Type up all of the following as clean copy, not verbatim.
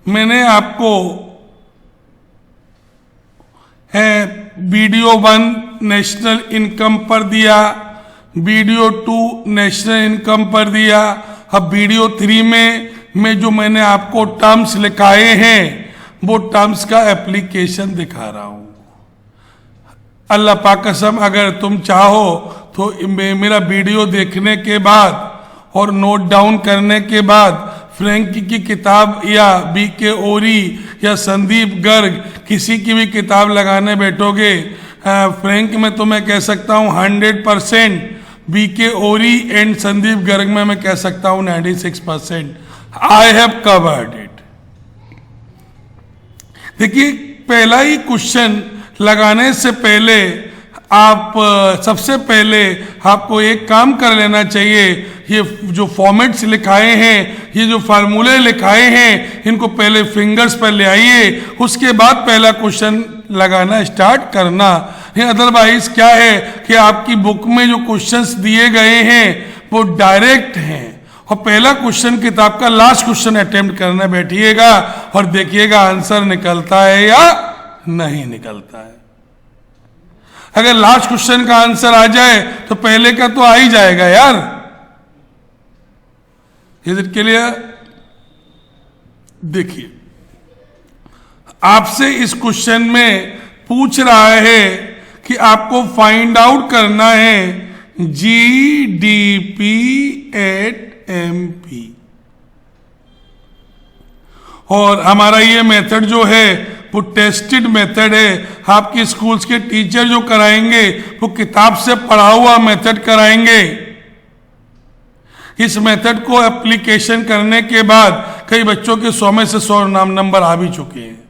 मैंने आपको video 1 national income पर दिया, वीडियो 2 नेशनल इनकम पर दिया। अब वीडियो 3 में जो मैंने आपको टर्म्स लिखाए हैं वो टर्म्स का एप्लीकेशन दिखा रहा हूं। अल्लाह पाक कसम, अगर तुम चाहो तो मेरा वीडियो देखने के बाद और नोट डाउन करने के बाद फ्रैंक की किताब या बीके ओरी या संदीप गर्ग किसी की भी किताब लगाने बैठोगे, फ्रैंक में तो मैं कह सकता हूँ 100%, बीके ओरी एंड संदीप गर्ग में मैं कह सकता हूँ 96%। I have covered it. देखिए, पहला ही क्वेश्चन लगाने से पहले आप सबसे पहले आपको एक काम कर लेना चाहिए। ये जो फॉर्मेट्स लिखाए हैं, ये जो फार्मूले लिखाए हैं, इनको पहले फिंगर्स पर ले आइए, उसके बाद पहला क्वेश्चन लगाना स्टार्ट करना। अदरवाइज क्या है कि आपकी बुक में जो क्वेश्चंस दिए गए हैं वो डायरेक्ट हैं, और पहला क्वेश्चन किताब का लास्ट क्वेश्चन अटेम्प्ट करने बैठिएगा और देखिएगा आंसर निकलता है या नहीं निकलता है। अगर लास्ट क्वेश्चन का आंसर आ जाए तो पहले का तो आ ही जाएगा यार। Is it clear? देखिए, आपसे इस क्वेश्चन में पूछ रहा है कि आपको फाइंड आउट करना है जीडीपी एट एमपी, और हमारा ये मेथड जो है वो टेस्टेड मेथड है। आपके स्कूल्स के टीचर जो कराएंगे वो किताब से पढ़ा हुआ मेथड कराएंगे। इस मेथड को एप्लीकेशन करने के बाद कई बच्चों के 100 में से 100 नंबर आ भी चुके हैं।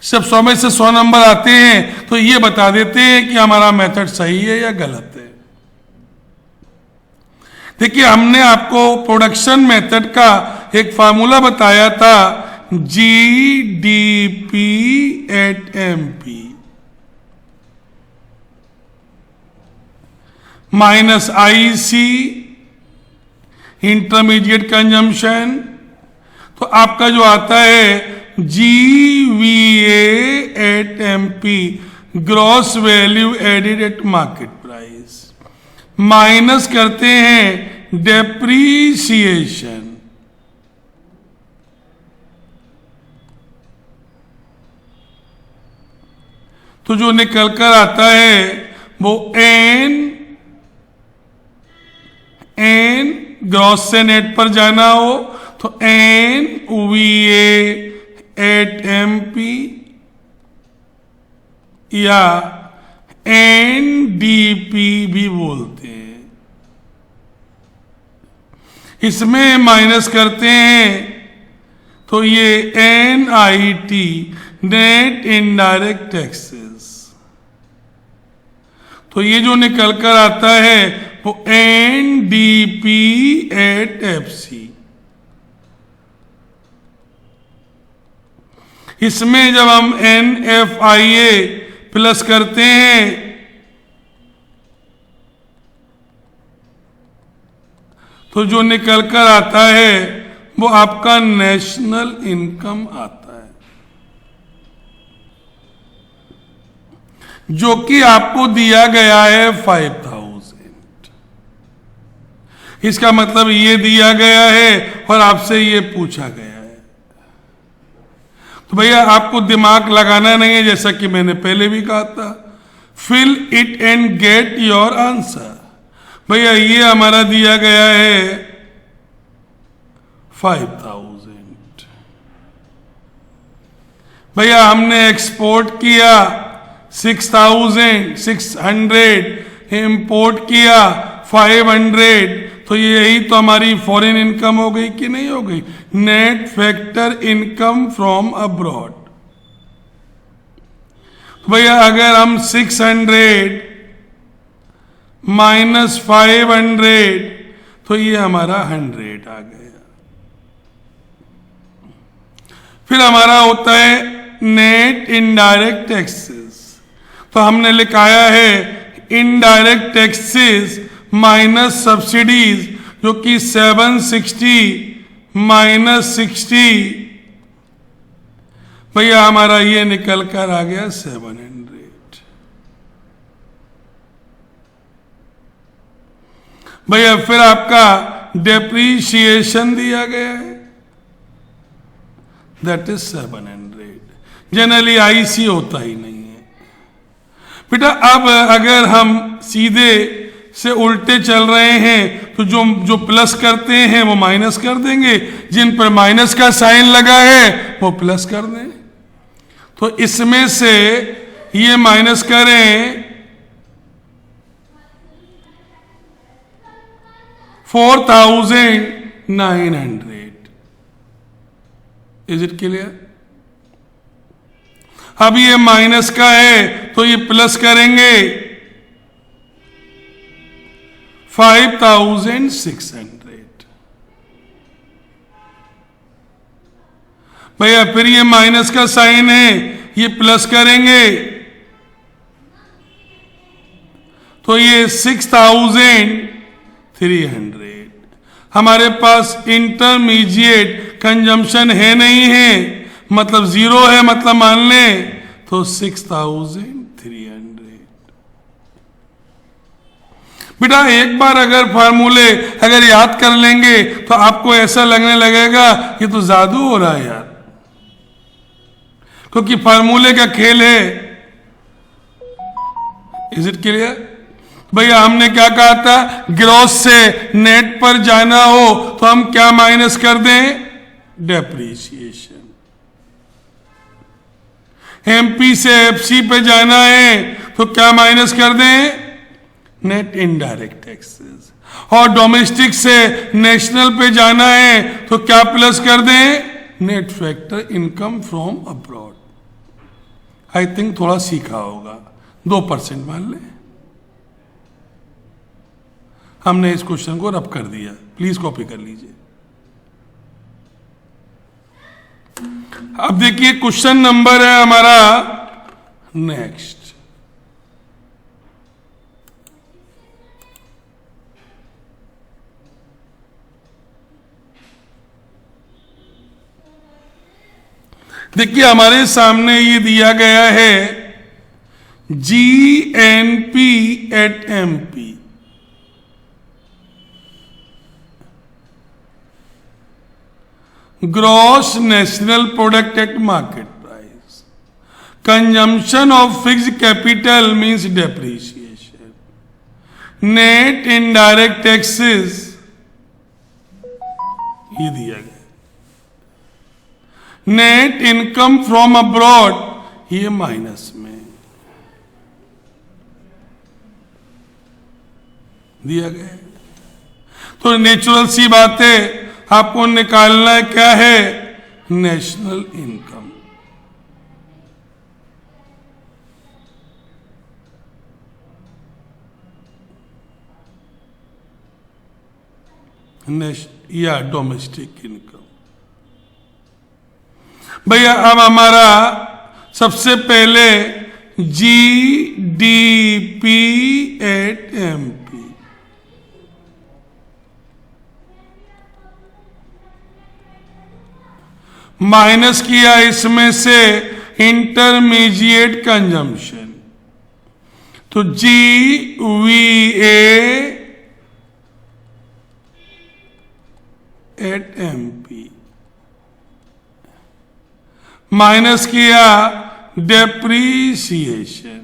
जब 100 में से 100 नंबर आते हैं तो ये बता देते हैं कि हमारा मेथड सही है या गलत है। देखिए, हमने आपको प्रोडक्शन मेथड का एक फार्मूला बताया था, GDP at MP minus IC intermediate consumption, तो आपका जो आता है GVA at MP gross value added at market price, minus करते हैं डेप्रीसिएशन, तो जो निकल कर आता है वो एन ग्रॉस से नेट पर जाना हो तो एन वीए एट एमपी या एनडीपी भी बोलते हैं। इसमें माइनस करते हैं तो ये एनआईटी नेट इनडायरेक्ट टैक्सेस, तो ये जो निकल कर आता है वो एनडीपी एट एफसी। इसमें जब हम एनएफआईए प्लस करते हैं तो जो निकल कर आता है वो आपका नेशनल इनकम आता है, जो कि आपको दिया गया है 5000। इसका मतलब ये दिया गया है और आपसे ये पूछा गया है, तो भैया आपको दिमाग लगाना नहीं है, जैसा कि मैंने पहले भी कहा था, fill it and get your answer. भैया ये हमारा दिया गया है 5000। भैया हमने एक्सपोर्ट किया 6600, इंपोर्ट किया 500, तो यही तो हमारी फॉरेन इनकम हो गई कि नहीं हो गई? Net factor income from abroad. भैया अगर हम 600 माइनस 500 तो ये हमारा 100 आ गया। फिर हमारा होता है नेट इनडायरेक्ट टैक्सेस, तो हमने लिखाया है इनडायरेक्ट टैक्सेस माइनस सब्सिडीज, जो कि 760 माइनस 60 भैया हमारा ये निकल कर आ गया 700। भैया फिर आपका डेप्रीशिएशन दिया गया है, दैट इज 700। जनरली आईसी होता ही नहीं है बेटा। अब अगर हम सीधे से उल्टे चल रहे हैं तो जो प्लस करते हैं वो माइनस कर देंगे, जिन पर माइनस का साइन लगा है वो प्लस कर दें। तो इसमें से ये माइनस करें 4900। Is it clear? अब ये माइनस का है तो ये प्लस करेंगे 5600। भैया फिर ये माइनस का साइन है, ये प्लस करेंगे तो ये 6300। हमारे पास इंटरमीडिएट कंजम्पशन है नहीं है, मतलब जीरो है, मतलब मान लें तो 6300। बेटा एक बार अगर फार्मूले अगर याद कर लेंगे तो आपको ऐसा लगने लगेगा ये तो जादू हो रहा है यार, क्योंकि फार्मूले का खेल है। Is it clear? भैया हमने क्या कहा था, ग्रॉस से नेट पर जाना हो तो हम क्या माइनस कर दें? डेप्रीशिएशन। एमपी से एफसी पे जाना है तो क्या माइनस कर दें? Net indirect taxes. और डोमेस्टिक से नेशनल पे जाना है तो क्या प्लस कर दें? Net factor income from abroad. I think थोड़ा सीखा होगा, 2% मान लें। हमने इस क्वेश्चन को रब कर दिया, प्लीज कॉपी कर लीजिए। अब देखिए क्वेश्चन नंबर है हमारा नेक्स्ट। देखिए हमारे सामने ये दिया गया है GNP at MP। Gross national product at market price. Consumption of fixed capital means depreciation. Net indirect taxes ये दिया गया। नेट इनकम फ्रॉम अब्रॉड ये माइनस में दिया गया। तो नेचुरल सी बात है, आपको निकालना है क्या है? National income. या डोमेस्टिक इनकम। भैया अब हमारा सबसे पहले GDP एट MP। माइनस किया इसमें से इंटरमीडिएट कंजम्पशन, तो GVA एट MP। माइनस किया डेप्रीशिएशन,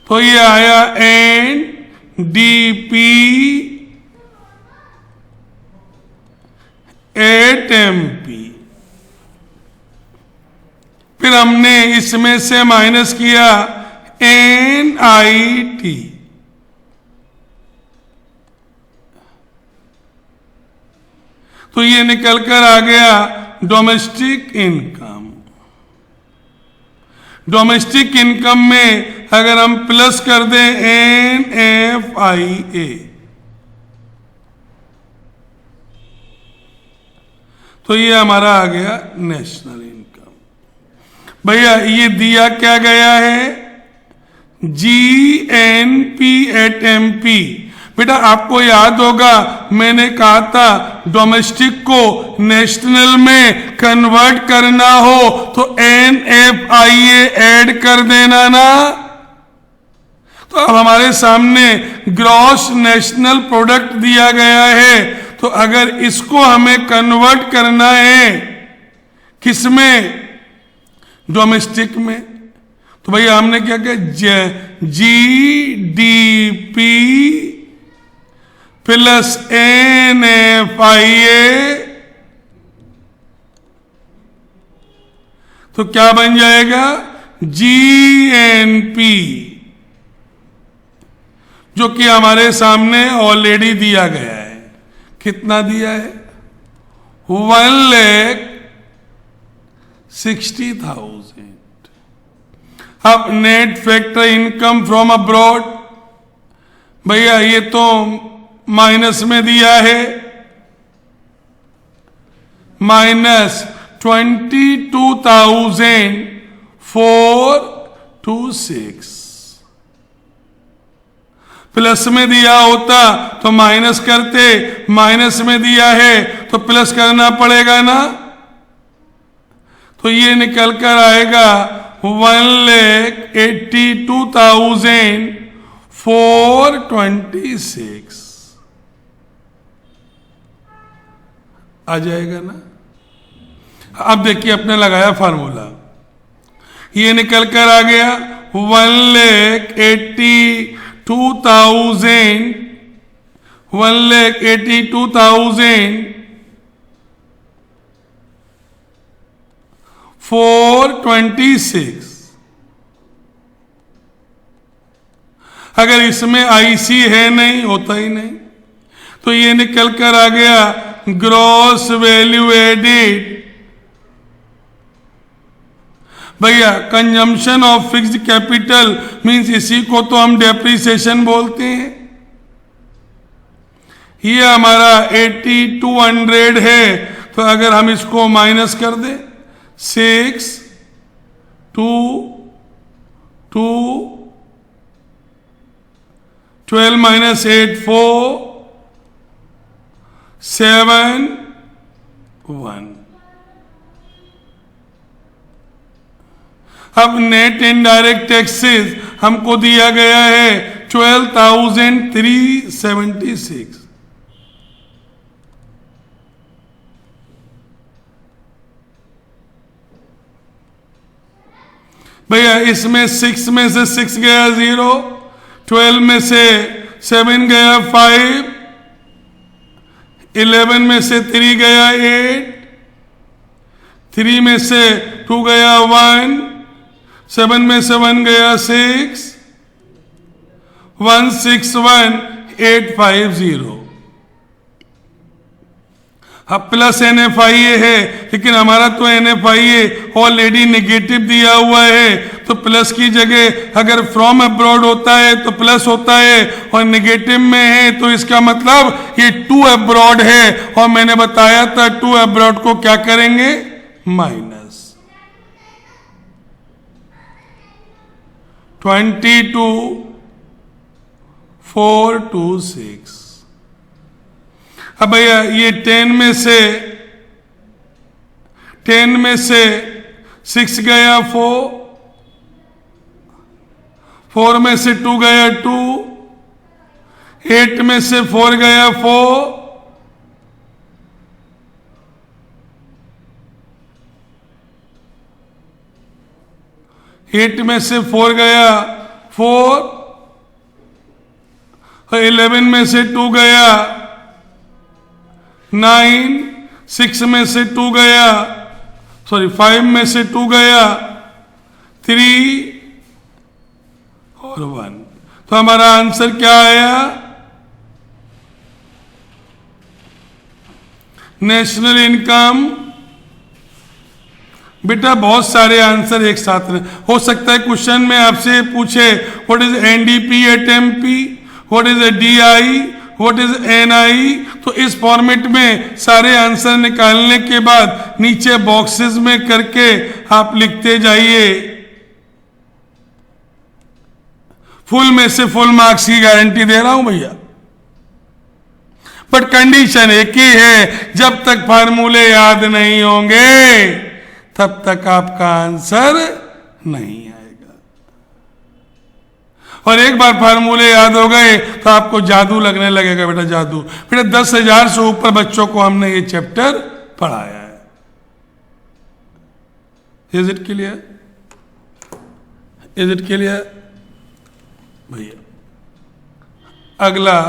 तो ये आया NDP एट MP। फिर हमने इसमें से माइनस किया NIT, तो ये निकल कर आ गया डोमेस्टिक इनकम। डोमेस्टिक इनकम में अगर हम प्लस कर दें NFIA, तो ये हमारा आ गया नेशनल इनकम। भैया ये दिया क्या गया है? GNP at MP। बेटा आपको याद होगा मैंने कहा था डोमेस्टिक को नेशनल में कन्वर्ट करना हो तो NFIA ऐड कर देना ना। तो अब हमारे सामने ग्रॉस नेशनल प्रोडक्ट दिया गया है, तो अगर इसको हमें कन्वर्ट करना है किसमें, डोमेस्टिक में, तो भैया हमने क्या किया, GDP प्लस NFIA, तो क्या बन जाएगा, GNP, जो कि हमारे सामने ऑलरेडी दिया गया है। कितना दिया है, 1,60,000। अब net factor income from abroad, भैया ये तो माइनस में दिया है, -22,426। प्लस में दिया होता तो माइनस करते, माइनस में दिया है तो प्लस करना पड़ेगा ना। तो ये निकल कर आएगा 1,82,426 आ जाएगा ना। अब देखिए अपने लगाया फार्मूला, ये निकल कर आ गया 1,82,426। अगर इसमें IC है नहीं, होता ही नहीं, तो ये निकल कर आ गया ग्रॉस वैल्यू एडेड। भैया consumption of fixed capital means इसी को तो हम डेप्रिसिएशन बोलते हैं। ये हमारा 8200 है, तो अगर हम इसको माइनस कर दें 6 2 2 12 माइनस 8 4 7 1। अब नेट इनडायरेक्ट टैक्सेस हमको दिया गया है 12,376। भैया इसमें 6 में से 6 गया 0, 12 में से 7 गया 5, 11 में से 3 गया 8, 3 में से 2 गया 1, 7 में से 1 गया 6, 161,850। अब प्लस NFIA है, लेकिन हमारा तो NFIA ऑलरेडी नेगेटिव दिया हुआ है, तो प्लस की जगह अगर फ्रॉम अब्रॉड होता है तो प्लस होता है, और नेगेटिव में है तो इसका मतलब ये टू अब्रॉड है, और मैंने बताया था टू अब्रॉड को क्या करेंगे, माइनस 22,426। अब भैया ये 10 में से 6 गया 4, 4 में से 2 गया 2, 8 में से 4 गया 4, 8 में से 4 गया 4, 11 में से 2 गया 9, 6 में से 2 गया, सॉरी 5 में से 2 गया 3 और 1। तो हमारा आंसर क्या आया, नेशनल इनकम। बेटा बहुत सारे आंसर एक साथ में हो सकता है। क्वेश्चन में आपसे पूछे what is NDP at MP, what is DI, what is NI, तो इस फॉर्मेट में सारे आंसर निकालने के बाद नीचे बॉक्सेस में करके आप लिखते जाइए। फुल में से फुल मार्क्स की गारंटी दे रहा हूं भैया। बट कंडीशन एक ही है, जब तक फार्मूले याद नहीं होंगे तब तक आपका आंसर नहीं आएगा। और एक बार फार्मूले याद हो गए तो आपको जादू लगने लगेगा। बेटा जादू, बेटा 10,000 से ऊपर बच्चों को हमने ये चैप्टर पढ़ाया है। Is it clear? Is it clear भैया? अगला